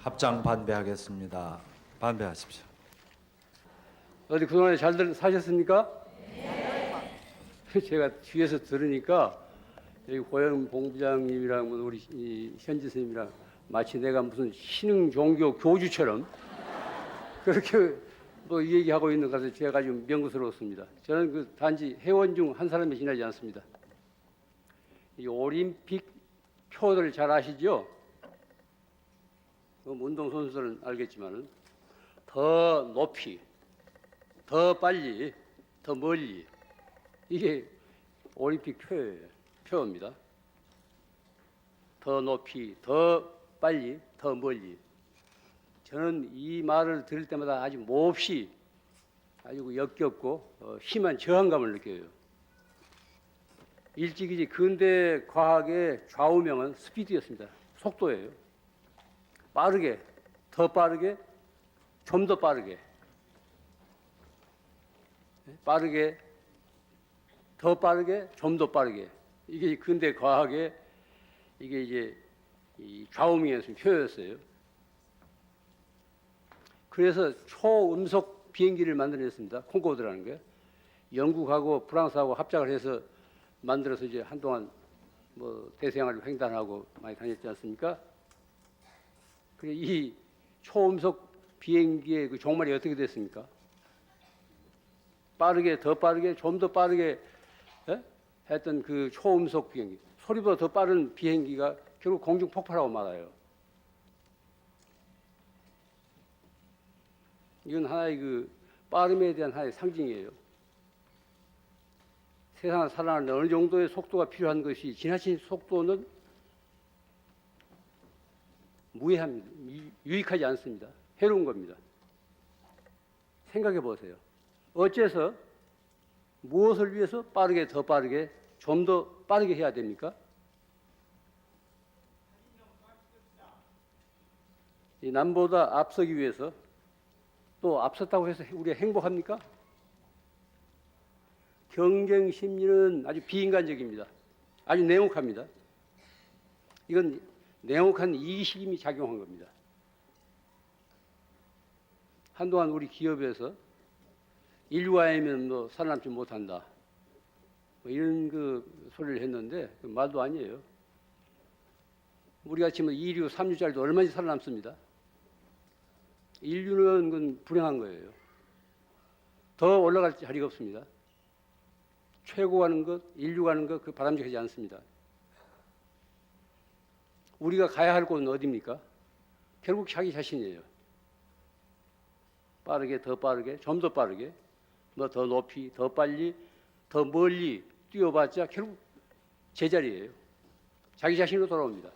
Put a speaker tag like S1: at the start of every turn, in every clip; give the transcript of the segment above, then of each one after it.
S1: 합장 반배하겠습니다. 반배하십시오.
S2: 어디 그동안에 잘들 사셨습니까? 제가 뒤에서 들으니까 여기 고영 본부장님이랑 우리 현지 선생님이랑 마치 내가 무슨 신흥 종교 교주처럼 그렇게 뭐 얘기하고 있는 것에 제가 좀 명구스러웠습니다. 저는 그 단지 회원 중 한 사람이 지나지 않습니다. 이 올림픽 표를 잘 아시죠? 운동 선수들은 알겠지만은 더 높이, 더 빨리, 더 멀리 이게 올림픽 표입니다. 더 높이, 더 빨리, 더 멀리. 저는 이 말을 들을 때마다 아주 몹시 아주 역겹고 심한 저항감을 느껴요. 일찍이 근대 과학의 좌우명은 스피드였습니다. 속도예요. 빠르게, 더 빠르게, 좀 더 빠르게. 빠르게, 더 빠르게, 좀 더 빠르게. 이게 근대 과학의 이게 이제 이 좌우명이었어요. 표였어요. 그래서 초음속 비행기를 만들어냈습니다. 콩코드라는 게. 영국하고 프랑스하고 합작을 해서 만들어서 이제 한동안 뭐 대서양을 횡단하고 많이 다녔지 않습니까? 그래 이 초음속 비행기의 그 종말이 어떻게 됐습니까? 빠르게, 더 빠르게, 좀 더 빠르게 했던 그 초음속 비행기, 소리보다 더 빠른 비행기가 결국 공중 폭발하고 말아요. 이건 하나의 그 빠름에 대한 하나의 상징이에요. 세상을 살아가는 어느 정도의 속도가 필요한 것이 지나친 속도는 무해합니다. 유익하지 않습니다. 해로운 겁니다. 생각해 보세요. 어째서 무엇을 위해서 빠르게, 더 빠르게, 좀 더 빠르게 해야 됩니까? 이 남보다 앞서기 위해서 또 앞섰다고 해서 우리가 행복합니까? 경쟁 심리는 아주 비인간적입니다. 아주 냉혹합니다. 이건 냉혹한 이기심이 작용한 겁니다. 한동안 우리 기업에서 인류가 아니면 뭐 살아남지 못한다. 뭐 이런 그 소리를 했는데 그 말도 아니에요. 우리가 지금 2류, 3류짜리도 얼마나 살아남습니다. 인류는 그건 불행한 거예요. 더 올라갈 자리가 없습니다. 최고 가는 것, 인류 가는 것, 그 바람직하지 않습니다. 우리가 가야 할 곳은 어디입니까? 결국 자기 자신이에요. 빠르게, 더 빠르게, 좀 더 빠르게, 뭐 더 높이, 더 빨리, 더 멀리 뛰어봤자 결국 제자리예요. 자기 자신으로 돌아옵니다.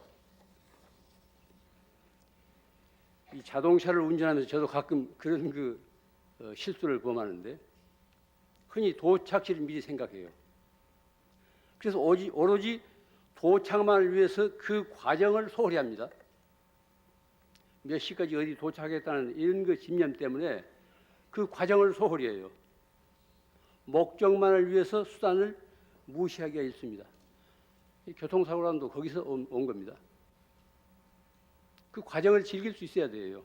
S2: 이 자동차를 운전하면서 저도 가끔 그런 실수를 범하는데 흔히 도착지를 미리 생각해요. 그래서 오로지 도착만을 위해서 그 과정을 소홀히 합니다. 몇 시까지 어디 도착하겠다는 이런 그 집념 때문에 그 과정을 소홀히 해요. 목적만을 위해서 수단을 무시하기가 있습니다. 교통사고란도 거기서 온 겁니다. 그 과정을 즐길 수 있어야 돼요.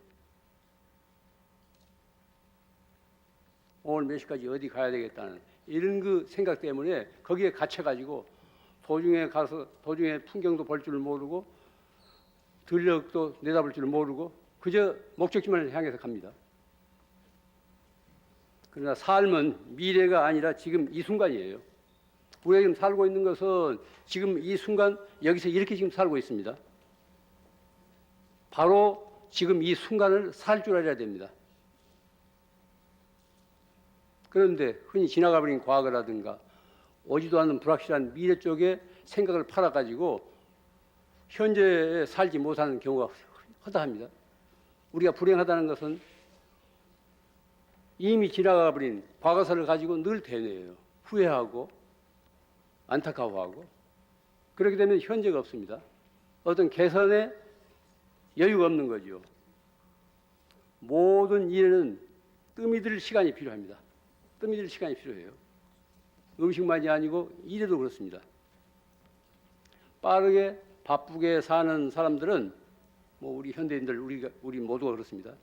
S2: 오늘 몇 시까지 어디 가야 되겠다는 이런 그 생각 때문에 거기에 갇혀가지고 도중에 가서 도중에 풍경도 볼 줄 모르고 들녘도 내다볼 줄 모르고 그저 목적지만을 향해서 갑니다. 그러나 삶은 미래가 아니라 지금 이 순간이에요. 우리가 지금 살고 있는 것은 지금 이 순간 여기서 이렇게 지금 살고 있습니다. 바로 지금 이 순간을 살 줄 알아야 됩니다. 그런데 흔히 지나가버린 과거라든가 오지도 않는 불확실한 미래 쪽에 생각을 팔아가지고 현재에 살지 못하는 경우가 허다합니다. 우리가 불행하다는 것은 이미 지나가버린 과거사를 가지고 늘 되뇌어요. 후회하고 안타까워하고 그렇게 되면 현재가 없습니다. 어떤 개선의 여유가 없는 거죠. 모든 일에는 뜸이 들 시간이 필요합니다. 뜸이 들 시간이 필요해요. 음식만이 아니고 일에도 그렇습니다. 빠르게 바쁘게 사는 사람들은 뭐 우리 현대인들 우리 모두가 그렇습니다.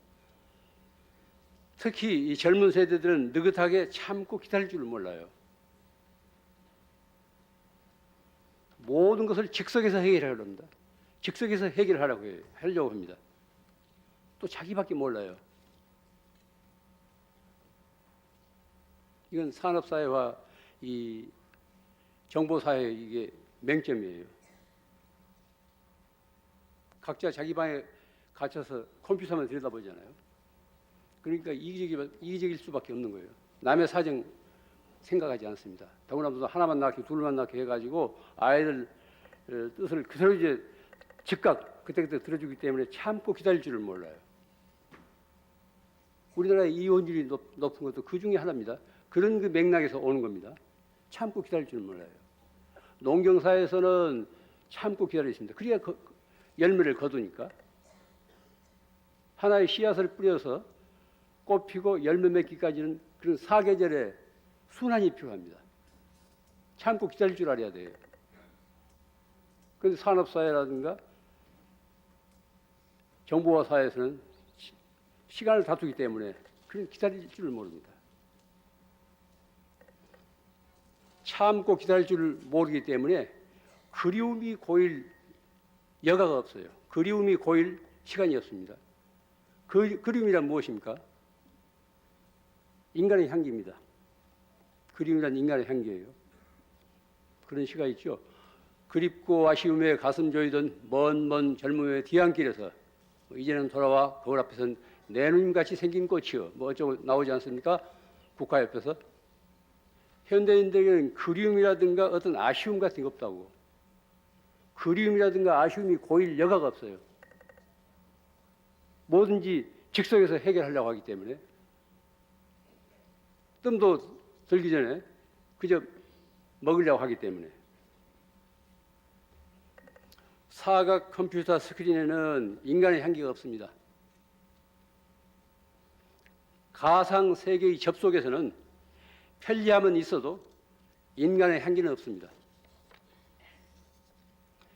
S2: 특히 이 젊은 세대들은 느긋하게 참고 기다릴 줄을 몰라요. 모든 것을 즉석에서 해결하려고 합니다. 즉석에서 하려고 합니다. 또 자기밖에 몰라요. 이건 산업사회와 이 정보사회의 이게 맹점이에요. 각자 자기 방에 갇혀서 컴퓨터만 들여다보잖아요. 그러니까 이기적일 수밖에 없는 거예요. 남의 사정 생각하지 않습니다. 더구나 무슨 하나만 낳게 둘만 낳게 해가지고 아이들 뜻을 그대로 이제 즉각 그때그때 들어주기 때문에 참고 기다릴 줄을 몰라요. 우리나라의 이혼율이 높은 것도 그 중에 하나입니다. 그런 그 맥락에서 오는 겁니다. 참고 기다릴 줄을 몰라요. 농경사에서는 참고 기다리십니다. 그래야 열매를 거두니까. 하나의 씨앗을 뿌려서 꽃 피고 열매 맺기까지는 그런 사계절의 순환이 필요합니다. 참고 기다릴 줄 알아야 돼요. 그런데 산업사회라든가 정보화 사회에서는 시간을 다투기 때문에 그런 기다릴 줄을 모릅니다. 참고 기다릴 줄을 모르기 때문에 그리움이 고일 여가가 없어요. 그리움이 고일 시간이 없습니다. 그리움이란 무엇입니까? 인간의 향기입니다. 그리움이란 인간의 향기예요. 그런 시가 있죠. 그립고 아쉬움에 가슴 조이던 먼 젊음의 뒤안길에서 이제는 돌아와 거울 앞에선 내 누님같이 생긴 꽃이요. 뭐 어쩌고 나오지 않습니까? 국화 옆에서. 현대인들에게는 그리움이라든가 어떤 아쉬움 같은 게 없다고. 그리움이라든가 아쉬움이 고일 여가가 없어요. 뭐든지 즉석에서 해결하려고 하기 때문에 뜸도 들기 전에 그저 먹으려고 하기 때문에. 사각 컴퓨터 스크린에는 인간의 향기가 없습니다. 가상 세계의 접속에서는 편리함은 있어도 인간의 향기는 없습니다.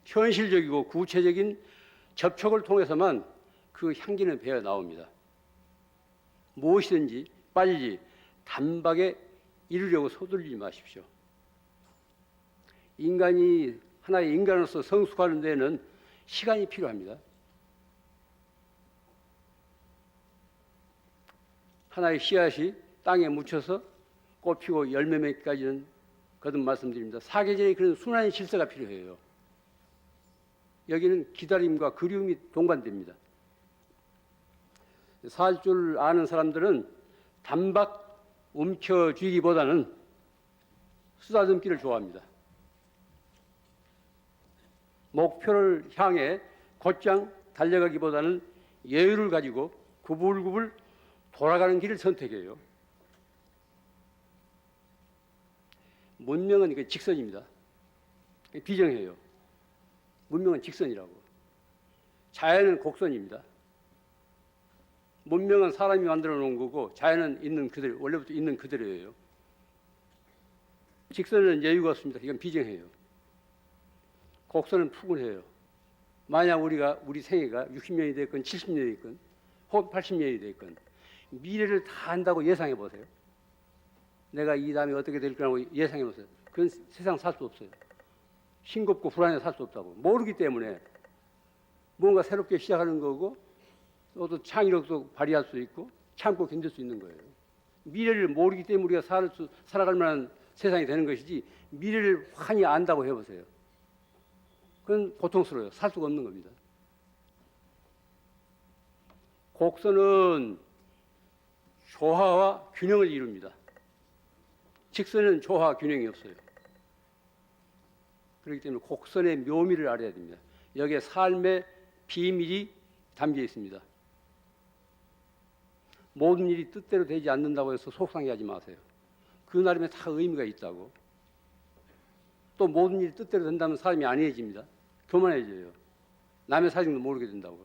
S2: 현실적이고 구체적인 접촉을 통해서만 그 향기는 배어 나옵니다. 무엇이든지 빨리 단박에 이루려고 서두르지 마십시오. 인간이 하나의 인간으로서 성숙하는 데는 시간이 필요합니다. 하나의 씨앗이 땅에 묻혀서 꽃 피고 열매 맺기까지는 거듭 말씀드립니다. 사계절의 그런 순환의 질서가 필요해요. 여기는 기다림과 그리움이 동반됩니다. 살 줄 아는 사람들은 단박 움켜쥐기보다는 쓰다듬기를 좋아합니다. 목표를 향해 곧장 달려가기보다는 여유를 가지고 구불구불 돌아가는 길을 선택해요. 문명은 이게 직선입니다. 비정해요. 문명은 직선이라고. 자연은 곡선입니다. 문명은 사람이 만들어 놓은 거고 자연은 있는 그대로, 원래부터 있는 그대로예요. 직선은 여유가 없습니다. 이건 비정해요. 곡선은 푸근해요. 만약 우리 생애가 60년이 됐건 70년이 됐건 혹은 80년이 됐건 미래를 다 안다고 예상해 보세요. 내가 이 다음에 어떻게 될 거라고 예상해 보세요. 그건 세상 살 수 없어요. 싱겁고 불안해 살 수 없다고. 모르기 때문에 뭔가 새롭게 시작하는 거고 또 창의력도 발휘할 수 있고 참고 견딜 수 있는 거예요. 미래를 모르기 때문에 우리가 살아갈 만한 세상이 되는 것이지 미래를 환히 안다고 해보세요. 그건 고통스러워요. 살 수가 없는 겁니다. 곡선은 조화와 균형을 이룹니다. 직선은 조화, 균형이 없어요. 그렇기 때문에 곡선의 묘미를 알아야 됩니다. 여기에 삶의 비밀이 담겨 있습니다. 모든 일이 뜻대로 되지 않는다고 해서 속상해하지 마세요. 그 나름의 다 의미가 있다고. 또 모든 일이 뜻대로 된다면 사람이 안해집니다. 교만해져요. 남의 사정도 모르게 된다고.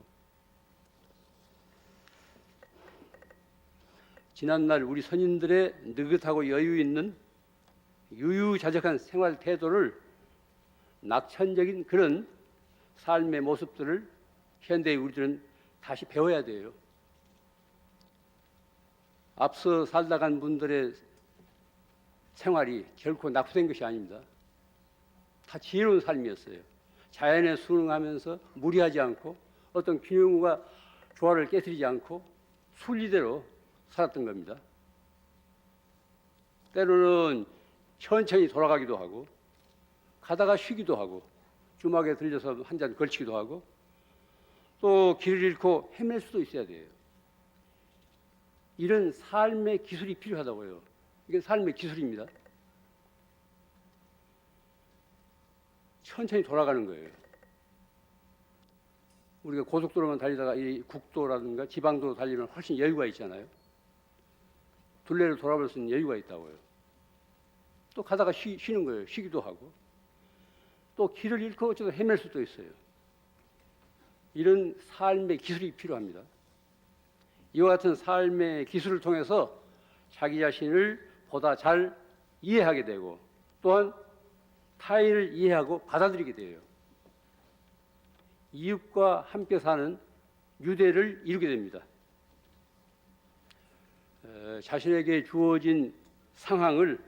S2: 지난날 우리 선인들의 느긋하고 여유 있는 유유자적한 생활 태도를 낙천적인 그런 삶의 모습들을 현대의 우리들은 다시 배워야 돼요. 앞서 살다 간 분들의 생활이 결코 낙후된 것이 아닙니다. 다 지혜로운 삶이었어요. 자연에 순응하면서 무리하지 않고 어떤 균형과 조화를 깨뜨리지 않고 순리대로 살았던 겁니다. 때로는 천천히 돌아가기도 하고 가다가 쉬기도 하고 주막에 들려서 한 잔 걸치기도 하고 또 길을 잃고 헤맬 수도 있어야 돼요. 이런 삶의 기술이 필요하다고요. 이게 삶의 기술입니다. 천천히 돌아가는 거예요. 우리가 고속도로만 달리다가 이 국도라든가 지방도로 달리면 훨씬 여유가 있잖아요. 둘레를 돌아볼 수 있는 여유가 있다고요. 또 가다가 쉬는 거예요. 쉬기도 하고 또 길을 잃고 어쩌다 헤맬 수도 있어요. 이런 삶의 기술이 필요합니다. 이와 같은 삶의 기술을 통해서 자기 자신을 보다 잘 이해하게 되고 또한 타인을 이해하고 받아들이게 돼요. 이웃과 함께 사는 유대를 이루게 됩니다. 자신에게 주어진 상황을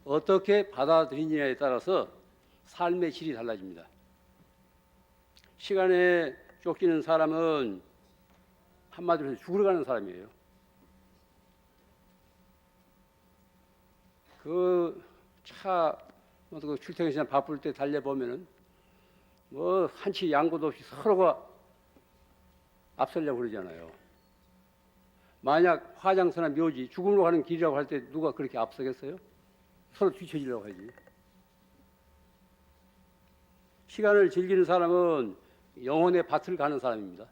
S2: 어떻게 받아들이느냐에 따라서 삶의 질이 달라집니다. 시간에 쫓기는 사람은 한마디로 해서 죽으러 가는 사람이에요. 그 차 출퇴근 시간 바쁠 때 달려보면은 뭐 한치 양보도 없이 서로가 앞서려고 그러잖아요. 만약 화장터나 묘지 죽음으로 가는 길이라고 할 때 누가 그렇게 앞서겠어요? 서로 뒤처지려고 하지. 시간을 즐기는 사람은 영혼의 밭을 가는 사람입니다.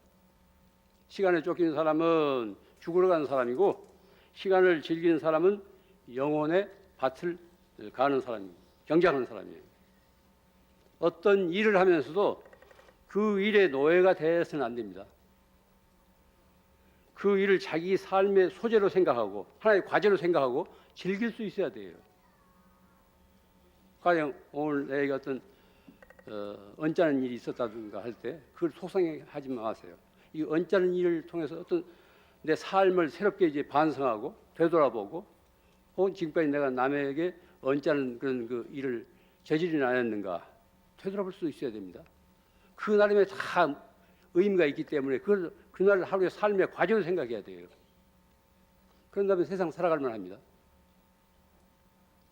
S2: 시간에 쫓기는 사람은 죽으러 가는 사람이고 시간을 즐기는 사람은 영혼의 밭을 가는 사람입니다. 경작하는 사람이에요. 어떤 일을 하면서도 그 일의 노예가 되어서는 안 됩니다. 그 일을 자기 삶의 소재로 생각하고 하나의 과제로 생각하고 즐길 수 있어야 돼요. 가령 오늘 내가 어떤 언짢은 일이 있었다든가 할 때 그걸 속상해하지 마세요. 이 언짢은 일을 통해서 어떤 내 삶을 새롭게 이제 반성하고 되돌아보고 혹은 지금까지 내가 남에게 언짢은 그런 그 일을 저지르지 않았는가 되돌아볼 수 있어야 됩니다. 그 나름의 다 의미가 있기 때문에 그날 하루의 삶의 과제로 생각해야 돼요. 그런다면 세상 살아갈 만합니다.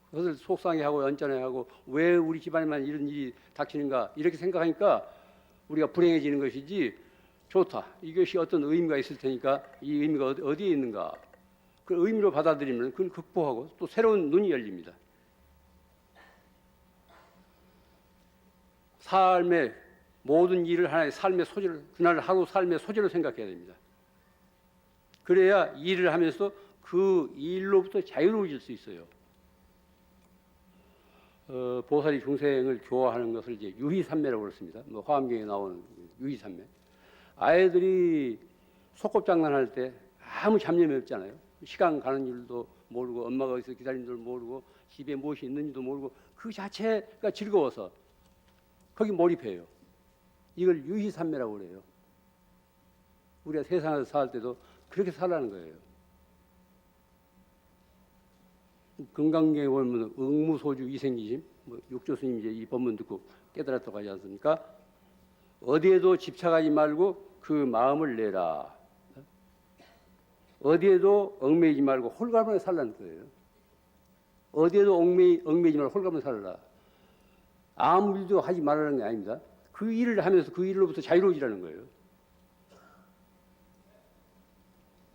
S2: 그것을 속상해하고 언짢아하고 왜 우리 집안에만 이런 일이 닥치는가 이렇게 생각하니까 우리가 불행해지는 것이지 좋다. 이것이 어떤 의미가 있을 테니까 이 의미가 어디에 있는가 그 의미로 받아들이면 그걸 극복하고 또 새로운 눈이 열립니다. 삶의 모든 일을 하나의 삶의 소재로 그날 하루 삶의 소재로 생각해야 됩니다. 그래야 일을 하면서 그 일로부터 자유로워질 수 있어요. 보살이 중생을 교화하는 것을 이제 유희산매라고 그랬습니다. 뭐 화엄경에 나오는 유희산매. 아이들이 소꿉장난할 때 아무 잡념이 없잖아요. 시간 가는 줄도 모르고 엄마가 어디서 기다리는 줄 모르고 집에 무엇이 있는지도 모르고 그 자체가 즐거워서 거기 몰입해요. 이걸 유희산매라고 그래요. 우리가 세상에서 살 때도 그렇게 살라는 거예요. 금강경에 보면 응무소주 이생기심, 육조 스님 이제 이 법문 듣고 깨달았다고 하지 않습니까? 어디에도 집착하지 말고 그 마음을 내라. 어디에도 얽매이지 말고 홀가분하게 살라는 거예요. 어디에도 얽매이지 말고 홀가분하게 살라. 아무 일도 하지 말라는 게 아닙니다. 그 일을 하면서 그 일로부터 자유로워지라는 거예요.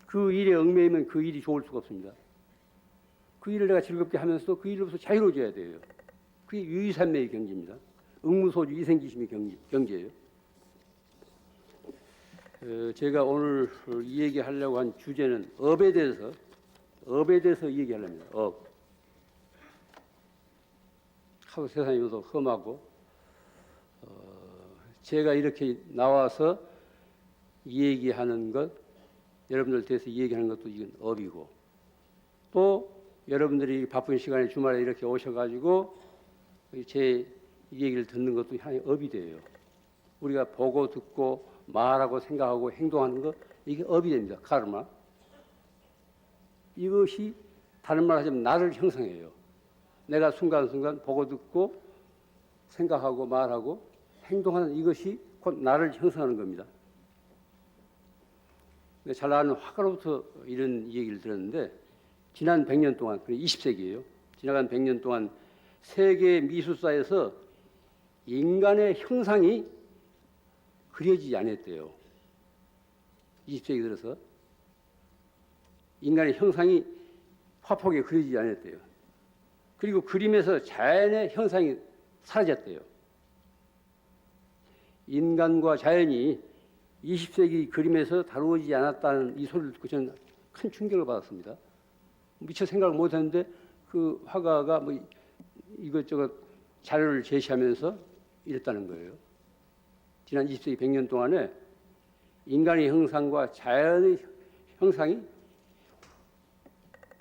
S2: 그 일에 얽매이면 그 일이 좋을 수가 없습니다. 그 일을 내가 즐겁게 하면서도 그 일로부터 자유로워져야 돼요. 그게 유의산매의 경지입니다. 응무소주 이생기심의 경지예요. 제가 오늘 이 얘기하려고 한 주제는 업에 대해서 이 얘기하려합니다. 업. 하도 세상이 너무 험하고 제가 이렇게 나와서 이 얘기하는 것, 여러분들 대해서 이 얘기하는 것도 이건 업이고 또 여러분들이 바쁜 시간에 주말에 이렇게 오셔가지고 제 얘기를 듣는 것도 하나의 업이 돼요. 우리가 보고 듣고 말하고 생각하고 행동하는 거 이게 업이 됩니다. 카르마. 이것이 다른 말 하자면 나를 형성해요. 내가 순간순간 보고 듣고 생각하고 말하고 행동하는 이것이 곧 나를 형성하는 겁니다. 잘 아는 화가로부터 이런 얘기를 들었는데 지난 100년 동안, 20세기예요. 지나간 100년 동안 세계 미술사에서 인간의 형상이 그려지지 않았대요. 20세기 들어서 인간의 형상이 화폭에 그려지지 않았대요. 그리고 그림에서 자연의 형상이 사라졌대요. 인간과 자연이 20세기 그림에서 다루어지지 않았다는 이 소리를 듣고 저는 큰 충격을 받았습니다. 미처 생각을 못했는데 그 화가가 뭐 이것저것 자료를 제시하면서 이랬다는 거예요. 지난 20세기 100년 동안에 인간의 형상과 자연의 형상이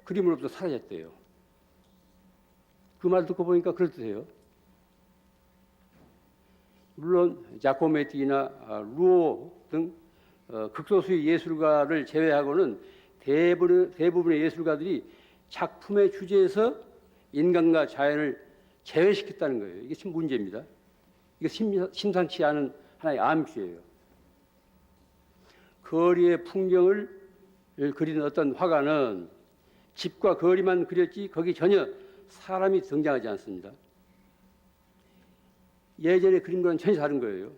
S2: 그림으로부터 사라졌대요. 그 말 듣고 보니까 그럴듯해요. 물론 자코메티나 루오 등 극소수의 예술가를 제외하고는 대부분의 예술가들이 작품의 주제에서 인간과 자연을 제외시켰다는 거예요. 이게 참 문제입니다. 이게 심상치 않은 하나의 암시예요. 거리의 풍경을 그리는 어떤 화가는 집과 거리만 그렸지 거기 전혀 사람이 등장하지 않습니다. 예전에 그린 거랑 전혀 다른 거예요.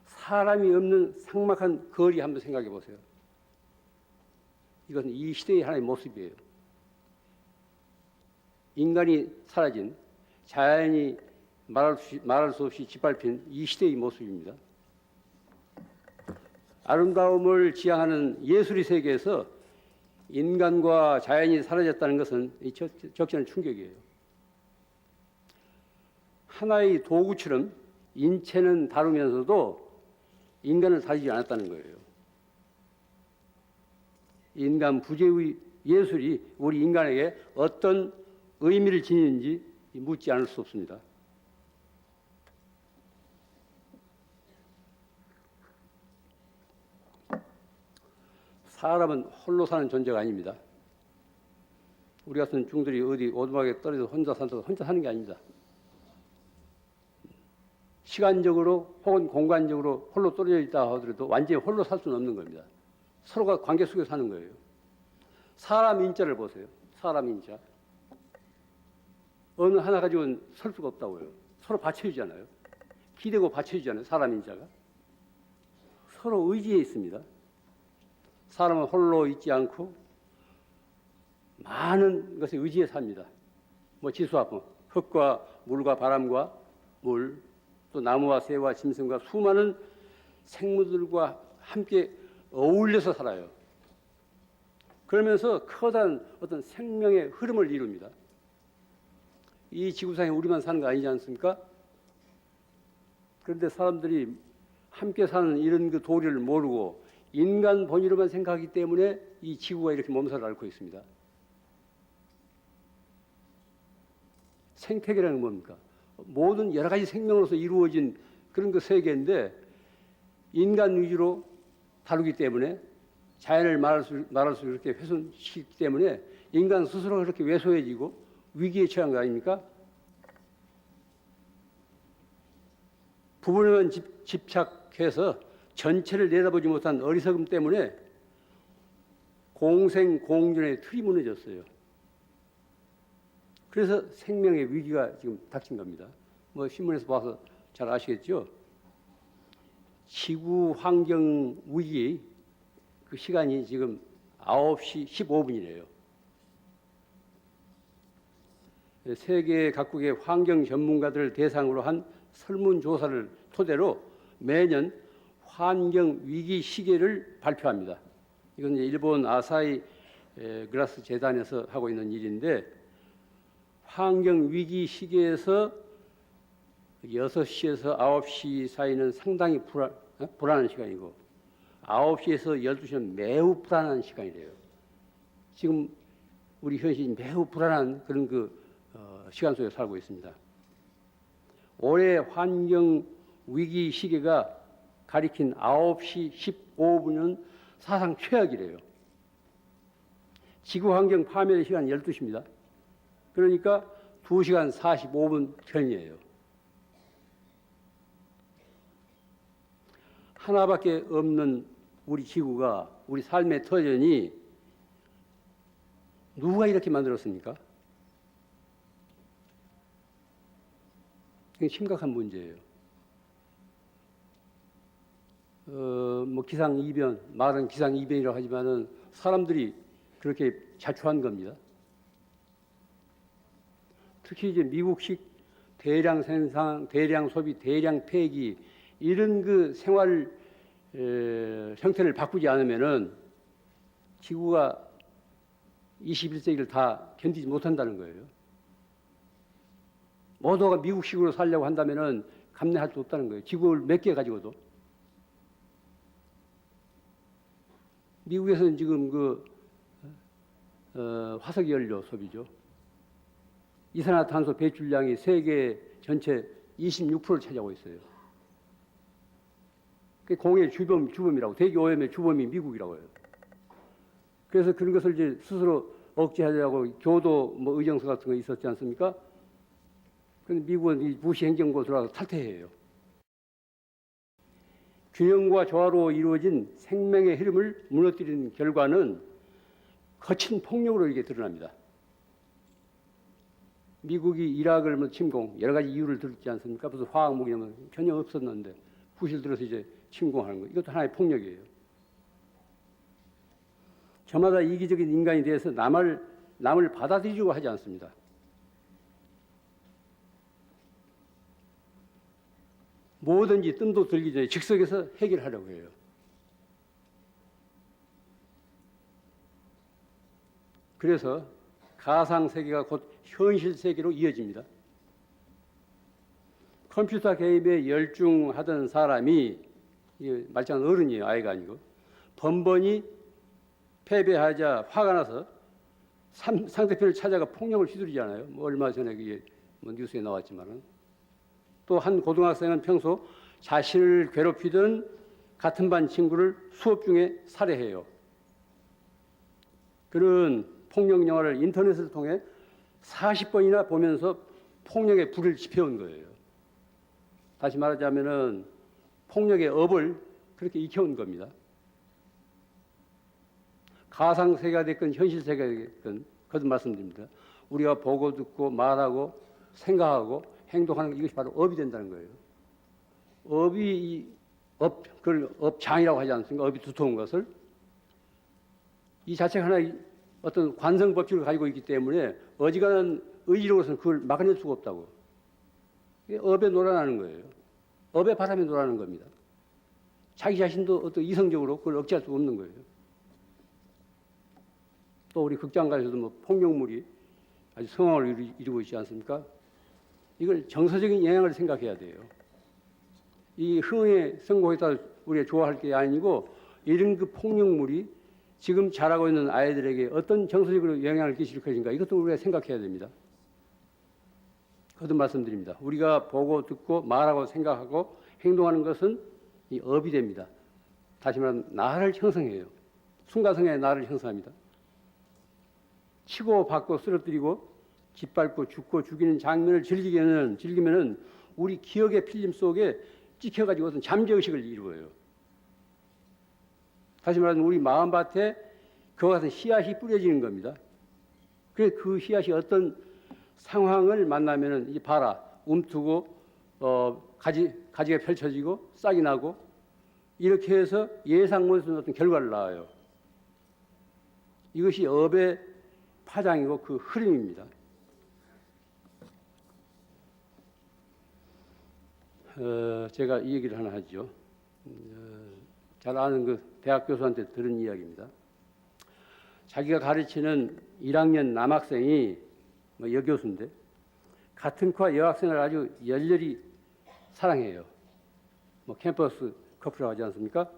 S2: 사람이 없는 삭막한 거리 한번 생각해 보세요. 이것은 이 시대의 하나의 모습이에요. 인간이 사라진 자연이 말할 수 없이 짓밟힌 이 시대의 모습입니다. 아름다움을 지향하는 예술의 세계에서 인간과 자연이 사라졌다는 것은 적잖은 충격이에요. 하나의 도구처럼 인체는 다루면서도 인간을 다루지 않았다는 거예요. 인간 부재의 예술이 우리 인간에게 어떤 의미를 지니는지 묻지 않을 수 없습니다. 사람은 홀로 사는 존재가 아닙니다. 우리 같은 중들이 어디 오두막에 떨어져서 혼자 산다고 혼자 사는 게 아닙니다. 시간적으로 혹은 공간적으로 홀로 떨어져 있다 하더라도 완전히 홀로 살 수는 없는 겁니다. 서로가 관계 속에 사는 거예요. 사람 인자를 보세요. 사람 인자. 어느 하나 가지고는 설 수가 없다고요. 서로 받쳐주잖아요. 기대고 받쳐주잖아요. 사람 인자가. 서로 의지해 있습니다. 사람은 홀로 있지 않고 많은 것에 의지해 삽니다. 뭐 지수화풍, 흙과 물과 바람과 물, 또 나무와 새와 짐승과 수많은 생물들과 함께 어울려서 살아요. 그러면서 커다란 어떤 생명의 흐름을 이룹니다. 이 지구상에 우리만 사는 거 아니지 않습니까? 그런데 사람들이 함께 사는 이런 그 도리를 모르고 인간 본위로만 생각하기 때문에 이 지구가 이렇게 몸살을 앓고 있습니다. 생태계라는 건 뭡니까? 모든 여러 가지 생명으로서 이루어진 그런 그 세계인데 인간 위주로 다루기 때문에 자연을 말할 수 이렇게 훼손시키기 때문에 인간 스스로가 그렇게 왜소해지고 위기에 처한 거 아닙니까? 부분에만 집착해서 전체를 내다보지 못한 어리석음 때문에 공생공존의 틀이 무너졌어요. 그래서 생명의 위기가 지금 닥친 겁니다. 뭐 신문에서 봐서 잘 아시겠죠? 지구 환경 위기 그 시간이 지금 9시 15분이래요. 세계 각국의 환경 전문가들을 대상으로 한 설문조사를 토대로 매년 환경 위기 시계를 발표합니다. 이건 이제 일본 아사히 글라스 재단에서 하고 있는 일인데 환경 위기 시계에서 6시에서 9시 사이는 상당히 불안한 시간이고 9시에서 12시는 매우 불안한 시간이래요. 지금 우리 현실이 매우 불안한 그런 시간 속에 살고 있습니다. 올해 환경 위기 시계가 가리킨 9시 15분은 사상 최악이래요. 지구환경 파멸의 시간 12시입니다. 그러니까 2시간 45분 전이에요. 하나밖에 없는 우리 지구가, 우리 삶의 터전이 누가 이렇게 만들었습니까? 이게 심각한 문제예요. 뭐 기상이변, 말은 기상이변이라고 하지만은 사람들이 그렇게 자초한 겁니다. 특히 이제 미국식 대량 생산, 대량 소비, 대량 폐기 이런 그 생활 형태를 바꾸지 않으면은 지구가 21세기를 다 견디지 못한다는 거예요. 모두가 미국식으로 살려고 한다면은 감내할 수 없다는 거예요. 지구를 몇 개 가지고도. 미국에서는 지금 화석 연료 소비죠. 이산화탄소 배출량이 세계 전체 26%를 차지하고 있어요. 그 공해 주범이라고, 대기 오염의 주범이 미국이라고 해요. 그래서 그런 것을 이제 스스로 억제하려고 교도 뭐 의정서 같은 거 있었지 않습니까? 그런데 미국은 이 부시 행정부 들어와서 탈퇴해요. 균형과 조화로 이루어진 생명의 흐름을 무너뜨리는 결과는 거친 폭력으로 이게 드러납니다. 미국이 이라크를 뭐 침공, 여러 가지 이유를 들었지 않습니까? 무슨 화학무기는 전혀 없었는데 부시를 들어서 이제 침공하는 거. 이것도 하나의 폭력이에요. 저마다 이기적인 인간이 대해서 남을 받아들이려고 하지 않습니다. 뭐든지 뜸도 들기 전에 즉석에서 해결하려고 해요. 그래서 가상세계가 곧 현실 세계로 이어집니다. 컴퓨터 게임에 열중하던 사람이, 말짱한 어른이에요. 아이가 아니고. 번번이 패배하자 화가 나서 상대편을 찾아가 폭력을 휘두르잖아요. 뭐 얼마 전에 그게 뭐 뉴스에 나왔지만은. 또 한 고등학생은 평소 자신을 괴롭히던 같은 반 친구를 수업 중에 살해해요. 그런 폭력 영화를 인터넷을 통해 40번이나 보면서 폭력의 불을 지펴온 거예요. 다시 말하자면은 폭력의 업을 그렇게 익혀온 겁니다. 가상세계가 됐건 현실세계가 됐건 거듭 말씀드립니다. 우리가 보고 듣고 말하고 생각하고 행동하는 이것이 바로 업이 된다는 거예요. 업이 그걸 업장이라고 하지 않습니까? 업이 두터운 것을. 이 자체가 하나의 어떤 관성 법칙을 가지고 있기 때문에 어지간한 의지로서는 그걸 막아낼 수가 없다고. 이게 업에 놀아나는 거예요. 업의 바람에 놀아나는 겁니다. 자기 자신도 어떤 이성적으로 그걸 억제할 수 없는 거예요. 또 우리 극장가에서도 뭐 폭력물이 아주 성황을 이루고 있지 않습니까? 이걸 정서적인 영향을 생각해야 돼요. 이 흥에 성공했다 우리가 좋아할 게 아니고 이런 그 폭력물이 지금 자라고 있는 아이들에게 어떤 정서적으로 영향을 끼칠 것인가 이것도 우리가 생각해야 됩니다. 거듭 말씀드립니다. 우리가 보고 듣고 말하고 생각하고 행동하는 것은 이 업이 됩니다. 다시 말하면 나를 형성해요. 순간성의 나를 형성합니다. 치고 받고 쓰러뜨리고 짓밟고 죽고 죽이는 장면을 즐기면은 우리 기억의 필름 속에 찍혀가지고 어떤 잠재의식을 이루어요. 다시 말하면 우리 마음밭에 그와 같은 씨앗이 뿌려지는 겁니다. 그래서 그 씨앗이 어떤 상황을 만나면은 이 봐라 움트고 가지가 펼쳐지고 싹이 나고 이렇게 해서 예상 못한 어떤 결과를 낳아요. 이것이 업의 파장이고 그 흐름입니다. 제가 이 얘기를 하나 하죠. 잘 아는 그 대학 교수한테 들은 이야기입니다. 자기가 가르치는 1학년 남학생이 뭐 여교수인데 같은 과 여학생을 아주 열렬히 사랑해요. 뭐 캠퍼스 커플이라고 하지 않습니까?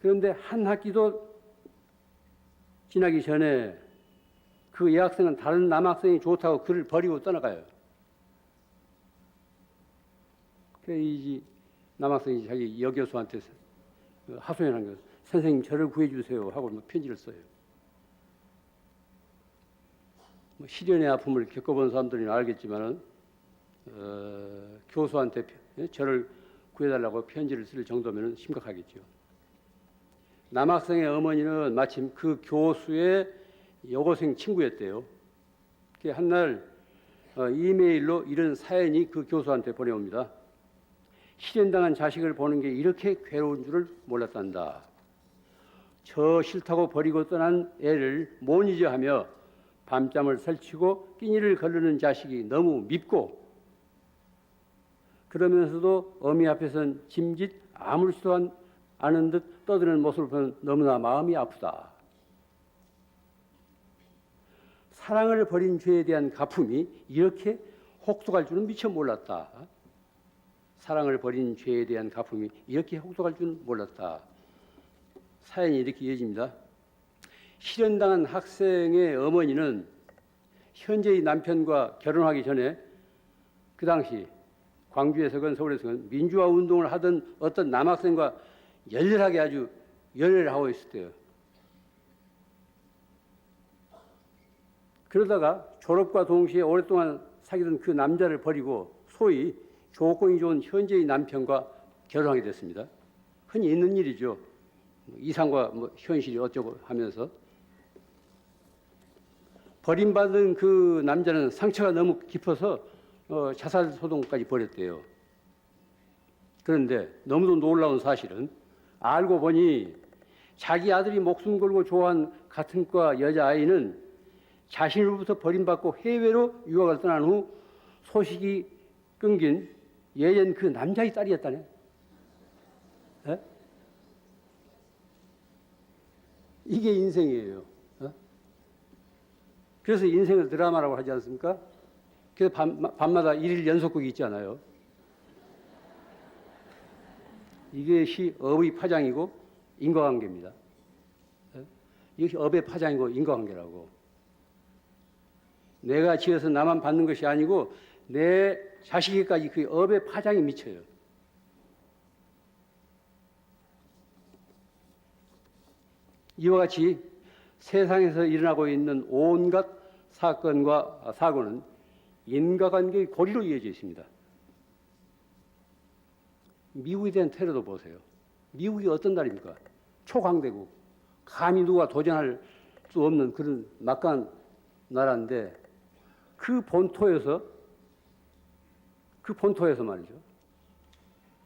S2: 그런데 한 학기도 지나기 전에 그 여학생은 다른 남학생이 좋다고 그를 버리고 떠나가요. 이 남학생이 자기 여교수한테 하소연한 거, 선생님 저를 구해주세요 하고 뭐 편지를 써요. 뭐 시련의 아픔을 겪어본 사람들은 알겠지만은 교수한테 저를 구해달라고 편지를 쓸 정도면 심각하겠죠. 남학생의 어머니는 마침 그 교수의 여고생 친구였대요. 한날 이메일로 이런 사연이 그 교수한테 보내옵니다. 실현당한 자식을 보는 게 이렇게 괴로운 줄을 몰랐단다. 저 싫다고 버리고 떠난 애를 못 잊어하며 밤잠을 설치고 끼니를 거르는 자식이 너무 밉고, 그러면서도 어미 앞에선 짐짓 아무렇지도 않은 듯 떠드는 모습을 보면 너무나 마음이 아프다. 사랑을 버린 죄에 대한 가품이 이렇게 혹독할 줄은 미처 몰랐다. 사랑을 버린 죄에 대한 가품이 이렇게 혹독할 줄은 몰랐다. 사연이 이렇게 이어집니다. 실현당한 학생의 어머니는 현재의 남편과 결혼하기 전에 그 당시 광주에서건 서울에서건 민주화 운동을 하던 어떤 남학생과 열렬하게 아주 연애를 하고 있을 때요. 그러다가 졸업과 동시에 오랫동안 사귀던 그 남자를 버리고 소위 조건이 좋은 현재의 남편과 결혼하게 됐습니다. 흔히 있는 일이죠. 이상과 뭐 현실이 어쩌고 하면서. 버림받은 그 남자는 상처가 너무 깊어서 자살 소동까지 벌였대요. 그런데 너무도 놀라운 사실은 알고 보니 자기 아들이 목숨 걸고 좋아한 같은 과 여자아이는 자신으로부터 버림받고 해외로 유학을 떠난 후 소식이 끊긴 예전 그 남자의 딸이었다네. 에? 이게 인생이에요. 그래서 인생을 드라마라고 하지 않습니까? 그래서 밤마다 일일 연속극이 있잖아요. 이것이 업의 파장이고 인과관계입니다. 이것이 업의 파장이고 인과관계라고. 내가 지어서 나만 받는 것이 아니고 내 자식에게까지 그 업의 파장이 미쳐요. 이와 같이 세상에서 일어나고 있는 온갖 사건과 사고는 인과관계의 고리로 이어져 있습니다. 미국에 대한 테러도 보세요. 미국이 어떤 나라입니까? 초강대국. 감히 누가 도전할 수 없는 그런 막강한 나라인데 그 본토에서 말이죠.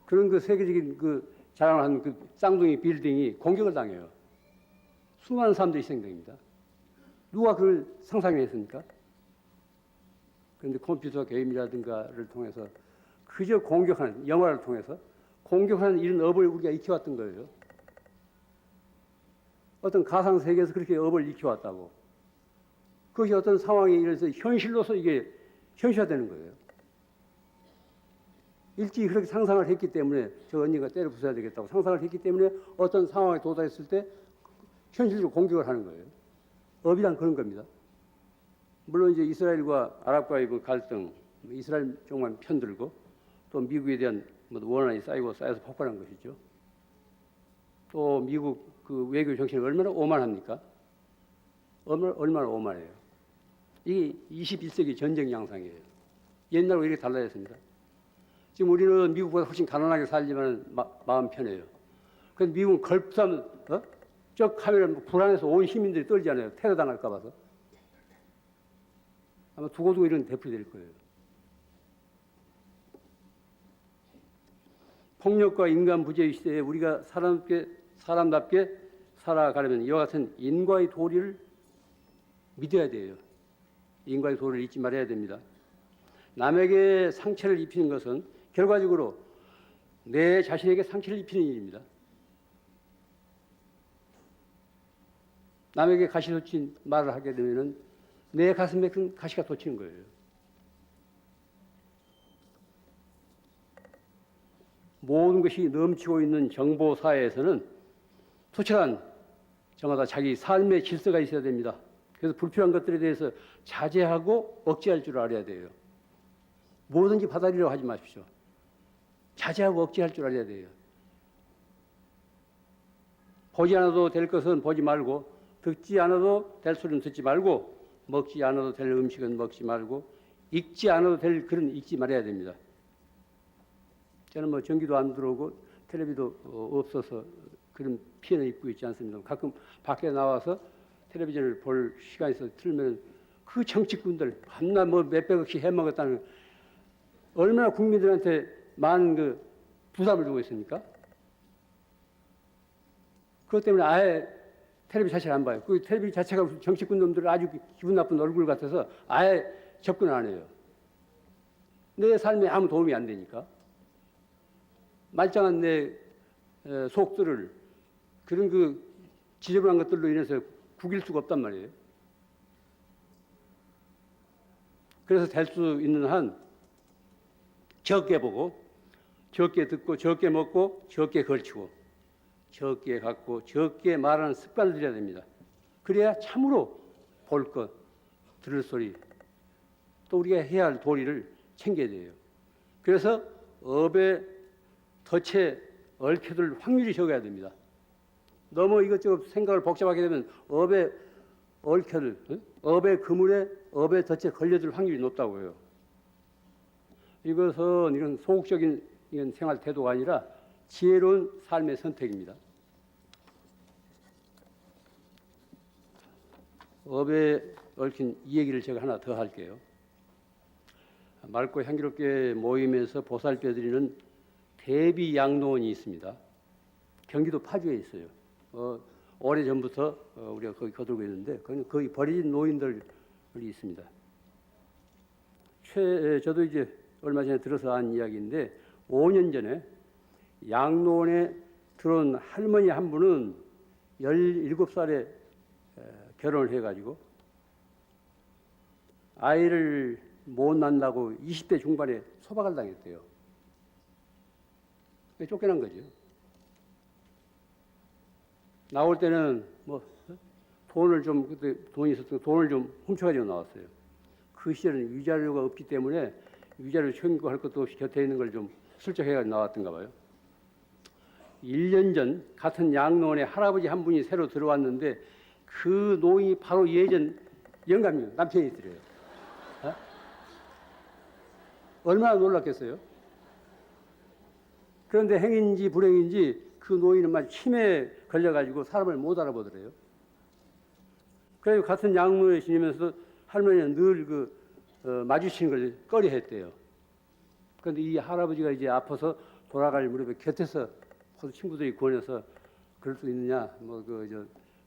S2: 그런 그 세계적인 그 자랑을 하는 그 쌍둥이 빌딩이 공격을 당해요. 수많은 사람들이 희생됩니다. 누가 그걸 상상했습니까? 그런데 컴퓨터 게임이라든가를 통해서 그저 공격하는, 영화를 통해서 공격하는 이런 업을 우리가 익혀왔던 거예요. 어떤 가상세계에서 그렇게 업을 익혀왔다고. 그것이 어떤 상황에 이래서 현실로서 이게 현실화되는 거예요. 일찍이 그렇게 상상을 했기 때문에 저 언니가 때려 부숴야 되겠다고 상상을 했기 때문에 어떤 상황에 도달했을 때 현실적으로 공격을 하는 거예요. 업이란 그런 겁니다. 물론 이제 이스라엘과 아랍과의 그 갈등, 이스라엘 쪽만 편들고 또 미국에 대한 원한이 쌓여서 폭발한 것이죠. 또 미국 그 외교 정신이 얼마나 오만합니까? 얼마나 오만해요. 이게 21세기 전쟁 양상이에요. 옛날과 이렇게 달라졌습니다. 지금 우리는 미국보다 훨씬 가난하게 살지만 마음 편해요. 그런데 미국은 걸프하면 쩍 하면 불안해서 온 시민들이 떨잖아요. 테러 당할까 봐서. 아마 두고두고 이런 대풀이 될 거예요. 폭력과 인간 부재의 시대에 우리가 사람답게 살아가려면 이와 같은 인과의 도리를 믿어야 돼요. 인과의 도리를 잊지 말아야 됩니다. 남에게 상처를 입히는 것은 결과적으로 내 자신에게 상처를 입히는 일입니다. 남에게 가시 돋친 말을 하게 되면 내 가슴에 큰 가시가 돋치는 거예요. 모든 것이 넘치고 있는 정보 사회에서는 투철한 저마다 자기 삶의 질서가 있어야 됩니다. 그래서 불필요한 것들에 대해서 자제하고 억제할 줄 알아야 돼요. 뭐든지 받아들이려고 하지 마십시오. 자제하고 억제할 줄 알아야 돼요. 보지 않아도 될 것은 보지 말고, 듣지 않아도 될 소리는 듣지 말고, 먹지 않아도 될 음식은 먹지 말고, 읽지 않아도 될 글은 읽지 말아야 됩니다. 저는 뭐 전기도 안 들어오고 텔레비도 없어서 그런 피해는 입고 있지 않습니다. 가끔 밖에 나와서 텔레비전을 볼 시간이 있어서 틀면 그 정치꾼들 밤낮 뭐 몇백억씩 해먹었다는, 얼마나 국민들한테 많은 그 부담을 주고 있습니까? 그것 때문에 아예 텔레비 자체를 안 봐요. 그 텔레비 자체가 정치꾼 놈들 아주 기분 나쁜 얼굴 같아서 아예 접근 안 해요. 내 삶에 아무 도움이 안 되니까. 말짱한 내 속들을 그런 그 지저분한 것들로 인해서 구길 수가 없단 말이에요. 그래서 될 수 있는 한 적게 보고, 적게 듣고, 적게 먹고, 적게 걸치고, 적게 갖고, 적게 말하는 습관을 들여야 됩니다. 그래야 참으로 볼 것, 들을 소리, 또 우리가 해야 할 도리를 챙겨야 돼요. 그래서 업에 덫에 얽혀들 확률이 적어야 됩니다. 너무 이것저것 생각을 복잡하게 되면 업에 얽혀들, 업의 그물에, 업의 덫에 걸려들 확률이 높다고요. 이것은 이런 소극적인 이런 생활 태도가 아니라 지혜로운 삶의 선택입니다. 업에 얽힌 이 얘기를 제가 하나 더 할게요. 맑고 향기롭게 모임에서 보살펴드리는 대비양로원이 있습니다. 경기도 파주에 있어요. 오래전부터 우리가 거기 거들고 있는데 거기 버려진 노인들이 있습니다. 저도 이제 얼마 전에 들어서 한 이야기인데 5년 전에 양로원에 들어온 할머니 한 분은 17살에 결혼을 해가지고 아이를 못 낳는다고 20대 중반에 소박을 당했대요. 쫓겨난 거죠. 나올 때는 뭐 돈을 좀, 그때 돈이 있었던 돈을 좀 훔쳐가지고 나왔어요. 그 시절에는 위자료가 없기 때문에 위자료 청구할 것도 없이 곁에 있는 걸 좀 슬쩍 해가지고 나왔던가 봐요. 1년 전 같은 양로원에 할아버지 한 분이 새로 들어왔는데 그 노인이 바로 예전 영감님 남편이더래요. 얼마나 놀랐겠어요? 그런데 행인지 불행인지 그 노인은 막 치매에 걸려가지고 사람을 못 알아보더래요. 그래서 같은 양로에 지내면서 할머니는 늘 마주치는 걸 꺼려했대요. 그런데 이 할아버지가 이제 아파서 돌아갈 무렵에 곁에서 친구들이 권해서 그럴 수 있느냐,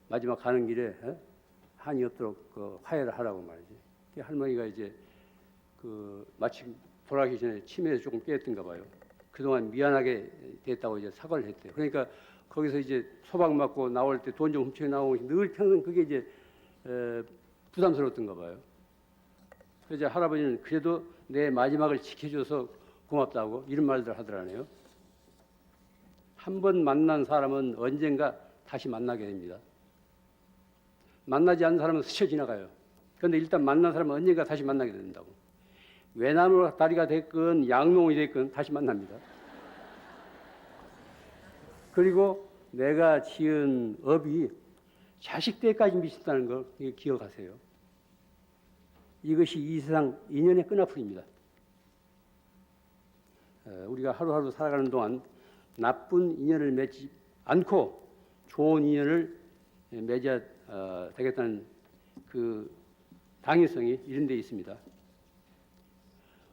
S2: 마지막 가는 길에 한이 없도록 화해를 하라고 말이지. 할머니가 이제 마침 돌아가기 전에 치매에 조금 깨었던가 봐요. 그동안 미안하게 됐다고 이제 사과를 했대요. 그러니까 거기서 이제 소박 맞고 나올 때 돈 좀 훔쳐 나오고 늘 평생 그게 이제 부담스러웠던가 봐요. 그래서 할아버지는 그래도 내 마지막을 지켜줘서 고맙다고 이런 말들 하더라네요. 한 번 만난 사람은 언젠가 다시 만나게 됩니다. 만나지 않는 사람은 스쳐 지나가요. 그런데 일단 만난 사람은 언젠가 다시 만나게 된다고. 외나무 다리가 됐건 양로원이 됐건 다시 만납니다. 그리고 내가 지은 업이 자식 때까지 미친다는 걸 기억하세요. 이것이 이 세상 인연의 끈앞풀입니다. 우리가 하루하루 살아가는 동안 나쁜 인연을 맺지 않고 좋은 인연을 맺어야 되겠다는 그 당위성이 이런 데 있습니다.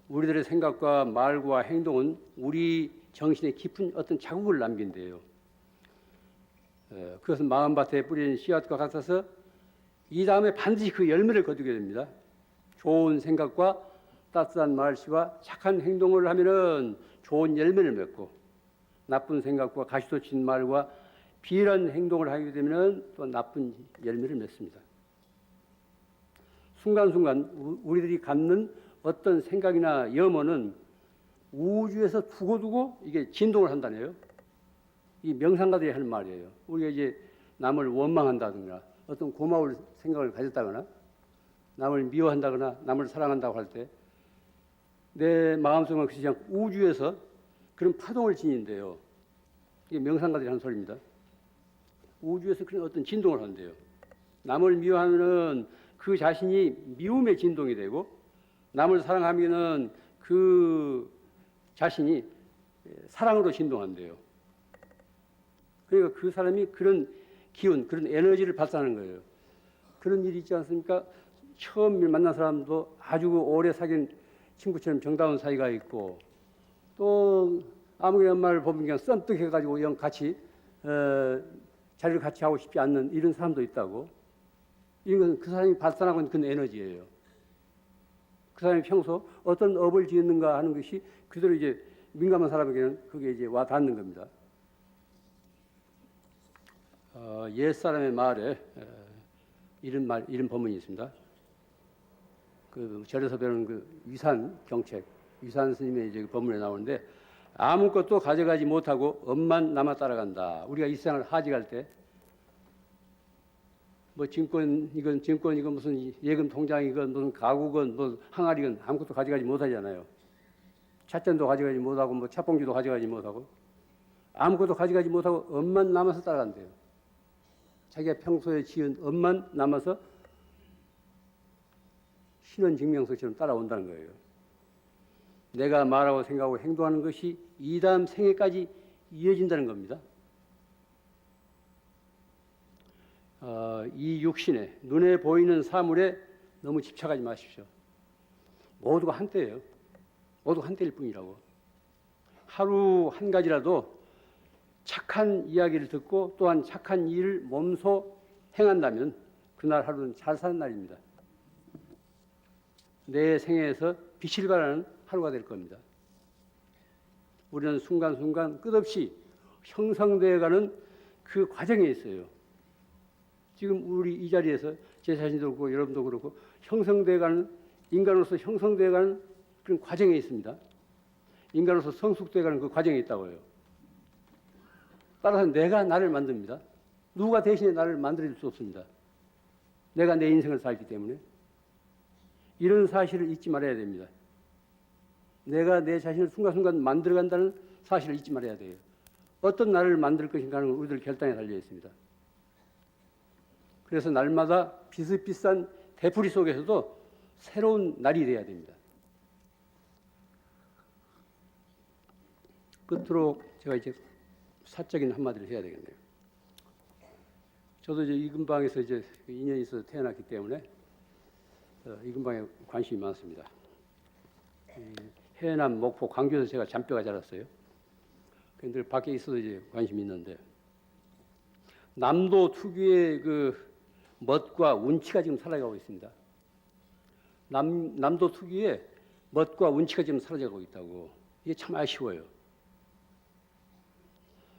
S2: 우리들의 생각과 말과 행동은 우리 정신에 깊은 어떤 자국을 남긴대요. 그것은 마음밭에 뿌린 씨앗과 같아서 이 다음에 반드시 그 열매를 거두게 됩니다. 좋은 생각과 따뜻한 말씨와 착한 행동을 하면은 좋은 열매를 맺고, 나쁜 생각과 가시돋친 말과 비열한 행동을 하게 되면은 또 나쁜 열매를 맺습니다. 순간순간 우리들이 갖는 어떤 생각이나 염원은 우주에서 두고두고 이게 진동을 한다네요. 이 명상가들이 하는 말이에요. 우리가 이제 남을 원망한다든가 어떤 고마울 생각을 가졌다거나 남을 미워한다거나 남을 사랑한다고 할 때 내 마음속은 그렇지 않고 우주에서 그런 파동을 지닌대요. 이게 명상가들이 하는 소리입니다. 우주에서 그런 어떤 진동을 한대요. 남을 미워하면은 그 자신이 미움의 진동이 되고, 남을 사랑하면은 그 자신이 사랑으로 진동한대요. 그러니까 그 사람이 그런 기운, 그런 에너지를 발산하는 거예요. 그런 일이 있지 않습니까? 처음 만난 사람도 아주 오래 사귄 친구처럼 정다운 사이가 있고, 또 아무리 엄마를 보면 그냥 썸뜩해가지고 그냥 같이 자리를 같이 하고 싶지 않는 이런 사람도 있다고. 이런 것은 그 사람이 발산하고 있는 그런 에너지예요. 그 사람이 평소 어떤 업을 지었는가 하는 것이 그대로 이제 민감한 사람에게는 그게 이제 와 닿는 겁니다. 옛 사람의 말에 이런 법문이 있습니다. 그 절에서 배우는 그 위산 경책, 위산 스님의 이제 그 법문에 나오는데, 아무것도 가져가지 못하고 업만 남아 따라간다. 우리가 이 세상을 하직할 때, 뭐 증권 이건 무슨 예금 통장이건 무슨 가구건 뭐 항아리건 아무것도 가져가지 못하잖아요. 찻잔도 가져가지 못하고 뭐 찻봉지도 가져가지 못하고 아무것도 가져가지 못하고 업만 남아서 따라간대요. 자기가 평소에 지은 업만 남아서 신원증명서처럼 따라온다는 거예요. 내가 말하고 생각하고 행동하는 것이 이다음 생애까지 이어진다는 겁니다. 이 육신에 눈에 보이는 사물에 너무 집착하지 마십시오. 모두가 한때예요. 모두 한때일 뿐이라고. 하루 한 가지라도 착한 이야기를 듣고 또한 착한 일을 몸소 행한다면 그날 하루는 잘 사는 날입니다. 내 생애에서 빛을 발하는 하루가 될 겁니다. 우리는 순간순간 끝없이 형성되어가는 그 과정에 있어요. 지금 우리 이 자리에서 제 자신도 그렇고 여러분도 그렇고 형성되어가는, 인간으로서 형성되어가는 그런 과정에 있습니다. 인간으로서 성숙되어가는 그 과정에 있다고요. 따라서 내가 나를 만듭니다. 누가 대신에 나를 만들어줄 수 없습니다. 내가 내 인생을 살기 때문에. 이런 사실을 잊지 말아야 됩니다. 내가 내 자신을 순간순간 만들어간다는 사실을 잊지 말아야 돼요. 어떤 나를 만들 것인가 하는 건 우리들 결단에 달려 있습니다. 그래서 날마다 비슷비슷한 되풀이 속에서도 새로운 날이 돼야 됩니다. 끝으로 제가 이제 사적인 한마디를 해야 되겠네요. 저도 이제 이 근방에서 이제 인연이 있어서 태어났기 때문에 이 근방에 관심이 많습니다. 해남, 목포, 광주에서 제가 잔뼈가 자랐어요. 근데 밖에 있어도 이제 관심이 있는데, 남도 특유의 그 멋과 운치가 지금 살아가고 있습니다. 남도 특유의 멋과 운치가 지금 사라져가고 있다고. 이게 참 아쉬워요.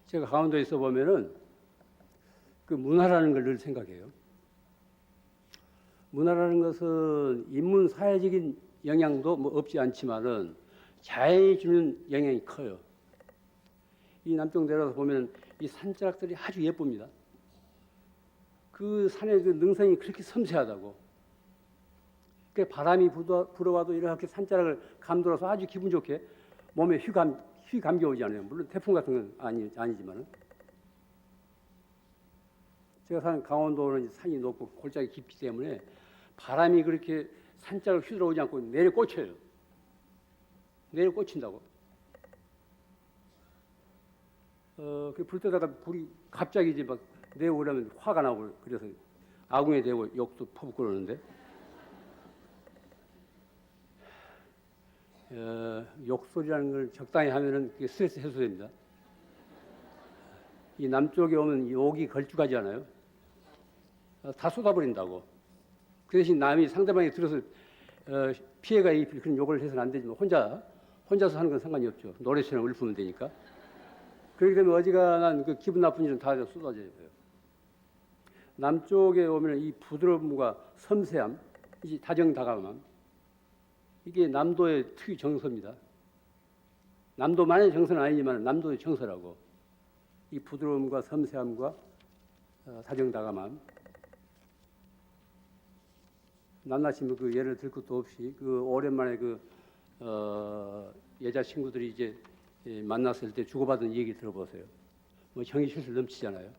S2: 제가 강원도에 있어 보면은 그 문화라는 걸 늘 생각해요. 문화라는 것은 인문 사회적인 영향도 뭐 없지 않지만은 자연이 주는 영향이 커요. 이 남쪽 내려서 보면 이 산자락들이 아주 예쁩니다. 그 산의 그 능선이 그렇게 섬세하다고. 그 바람이 불어와도 이렇게 산자락을 감돌아서 아주 기분 좋게 몸에 휘감겨 오지 않아요. 물론 태풍 같은 건 아니지만은. 제가 사는 강원도는 산이 높고 골짜기 깊기 때문에 바람이 그렇게 산자락을 휘둘러오지 않고 내려 꽂혀요. 내려 꽂힌다고. 불 때다가 불이 갑자기 이제 막 내오려면 화가 나고, 그래서 아궁에 대고 욕도 퍼붓고 그러는데, 욕소리라는 걸 적당히 하면은 그게 스트레스 해소됩니다. 이 남쪽에 오면 욕이 걸쭉하지 않아요? 다 쏟아버린다고. 그 대신 남이 상대방이 들어서 피해가 입힐 그런 욕을 해서는 안 되지만 혼자서 하는 건 상관이 없죠. 노래처럼 읊으면 되니까. 그렇게 되면 어지간한 그 기분 나쁜 일은 다 쏟아져요. 남쪽에 오면 이 부드러움과 섬세함, 이 다정다감함, 이게 남도의 특유 정서입니다. 남도만의 정서는 아니지만 남도의 정서라고. 이 부드러움과 섬세함과 다정다감함. 낱낱이 그 예를 들 것도 없이 그 오랜만에 그 여자친구들이 이제 만났을 때 주고받은 얘기 들어보세요. 뭐 형이 실수 넘치잖아요.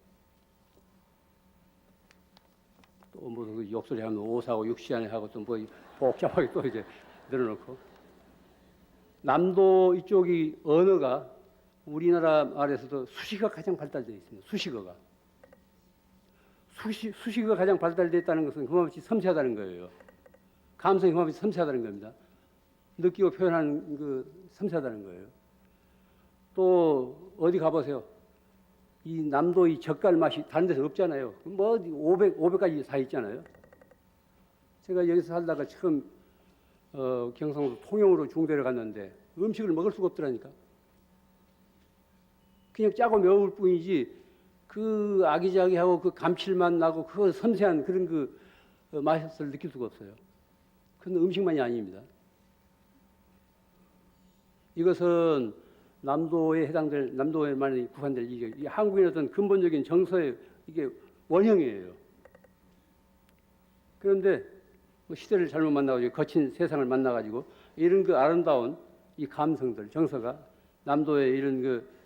S2: 또 뭐 욕설이 하면 5사고 6시간에 하고 또 뭐 복잡하게 또 이제 늘어놓고. 남도 이쪽이 언어가 우리나라 말에서도 수식어가 가장 발달되어 있습니다. 수식어가. 수식어가 가장 발달되어 있다는 것은 그만치 섬세하다는 거예요. 감성이 그만치 섬세하다는 겁니다. 느끼고 표현하는 그 섬세하다는 거예요. 또 어디 가보세요. 이 남도 이 젓갈 맛이 다른 데서 없잖아요. 뭐 500가지 다 있잖아요. 제가 여기서 살다가 처음 경상도 통영으로 중대를 갔는데 음식을 먹을 수가 없더라니까. 그냥 짜고 매울 뿐이지 그 아기자기하고 그 감칠맛 나고 그 섬세한 그런 그 맛을 느낄 수가 없어요. 그건 음식만이 아닙니다. 이것은 남도에 해당될 남도에만 국한될 이 한국인의 어떤 근본적인 정서의 이게 원형이에요. 그런데 뭐 시대를 잘못 만나가지고 거친 세상을 만나가지고 이런 그 아름다운 이 감성들 정서가 남도의 이런 그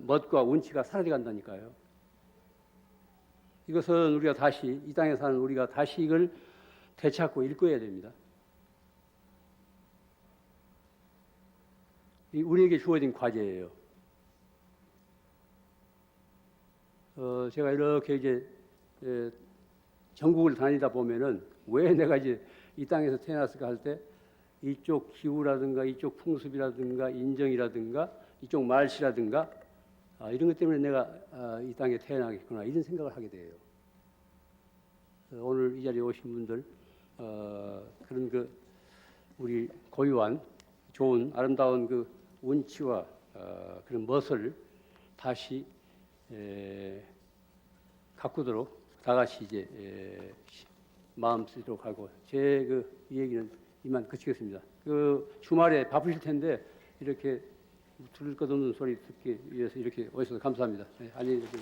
S2: 멋과 운치가 사라져 간다니까요. 이것은 우리가 다시 이 땅에 사는 우리가 다시 이걸 되찾고 일궈야 됩니다. 우리에게 주어진 과제예요. 제가 이렇게 이제 전국을 다니다 보면은 왜 내가 이제 이 땅에서 태어났을까 할 때 이쪽 기후라든가 이쪽 풍습이라든가 인정이라든가 이쪽 말씨라든가 이런 것 때문에 내가 이 땅에 태어나겠구나 이런 생각을 하게 돼요. 오늘 이 자리에 오신 분들 그런 그 우리 고유한 좋은 아름다운 그 운치와 그런 멋을 다시 가꾸도록 다 같이 이제 마음 쓰도록 하고 제 그 얘기는 이만 그치겠습니다. 그 주말에 바쁘실 텐데 이렇게 들을 것 없는 소리 듣기 위해서 이렇게 오셔서 감사합니다. 네, 안녕히 계세요.